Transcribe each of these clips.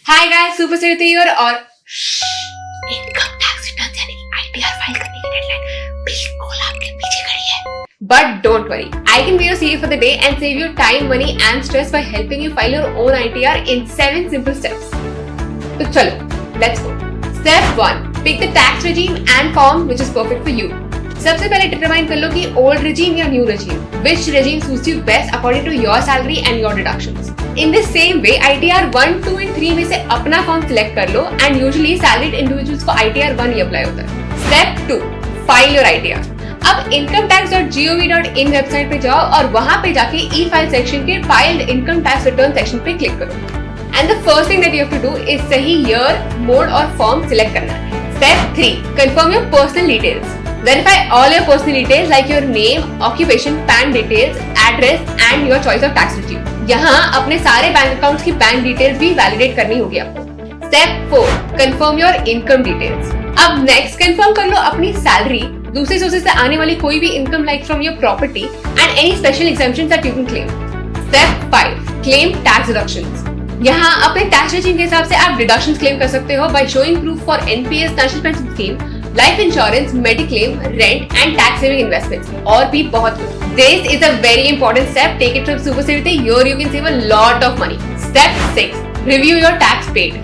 Hi guys, super सेवित्री here और income tax return यानी कि आईटीआर फाइल करने की डेडलाइन बिल्कुल आपके पीछे खड़ी है। But don't worry, I can be your CA for the day and save you time, money and stress by helping you file your own ITR in 7 simple steps. तो चलो, let's go. Step 1, pick the tax regime and form which is perfect for you. सबसे पहले determine कर लो कि old regime या new regime, which regime suits you best according to your salary and your deductions. In the same way, ITR 1, 2 and 3 में से अपना form select कर लो and usually salaried individuals को ITR 1 ही अप्लाई होता है। Step 2, file your ITR. अब incometax.gov.in website पे जाओ और वहां पे जाके e-file सेक्शन के filed income tax return section पे क्लिक करो। And the first thing that you have to do is सही year, mode और form सिलेक्ट करना है। Step 3, confirm your personal details. Verify all your personal details like your name, occupation, PAN details, address and your choice of tax regime. यहाँ अपने सारे bank accounts की bank details भी validate करनी होगी आपको। Step 4, confirm your income details. अब next confirm कर लो अपनी सैलरी, दूसरे सोर्सेज से आने वाली कोई भी income like from your property and any special exemptions that you can claim. Step 5, claim tax deductions. यहाँ अपने टैक्स रेजिम के हिसाब से आप डिडक्शंस क्लेम कर सकते हो by showing proof for NPS, national pension scheme, life insurance, mediclaim, rent and tax saving investments और भी बहुत कुछ। This is a very important step. Take it from Super Sevithi. Here you can save a lot of money. Step 6, review your tax paid.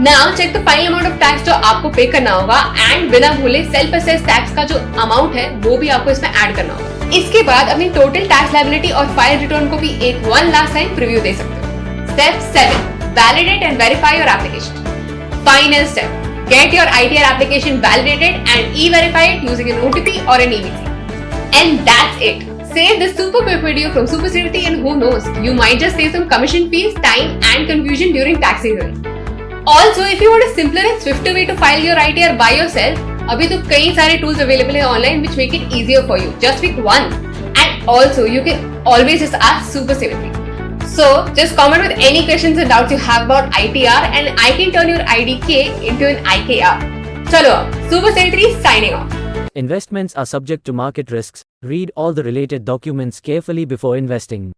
Now check the final amount of tax जो आपको पे करना होगा and बिना भूले self assess tax का जो amount है वो भी आपको इसमें ऐड करना होगा। इसके बाद अपनी टोटल टैक्स लायबिलिटी और फाइल रिटर्न को भी एक वन लास्ट टाइम प्रीव्यू दे सकते हो। Step 7, validate and verify your application. Final step, get your ITR application validated and e-verify it using an OTP or an EVC. And that's it. Save this super quick video from Super Sevithi and who knows, you might just save some commission fees, time and confusion during tax season. Also, if you want a simpler and swifter way to file your ITR by yourself, अभी तो कई सारे tools available हैं online which make it easier for you. Just pick one. And also, you can always just ask Super Sevithi. So, just comment with any questions and doubts you have about ITR and I can turn your IDK into an IKR. Chalo, Super Sevithi signing off. Investments are subject to market risks. Read all the related documents carefully before investing.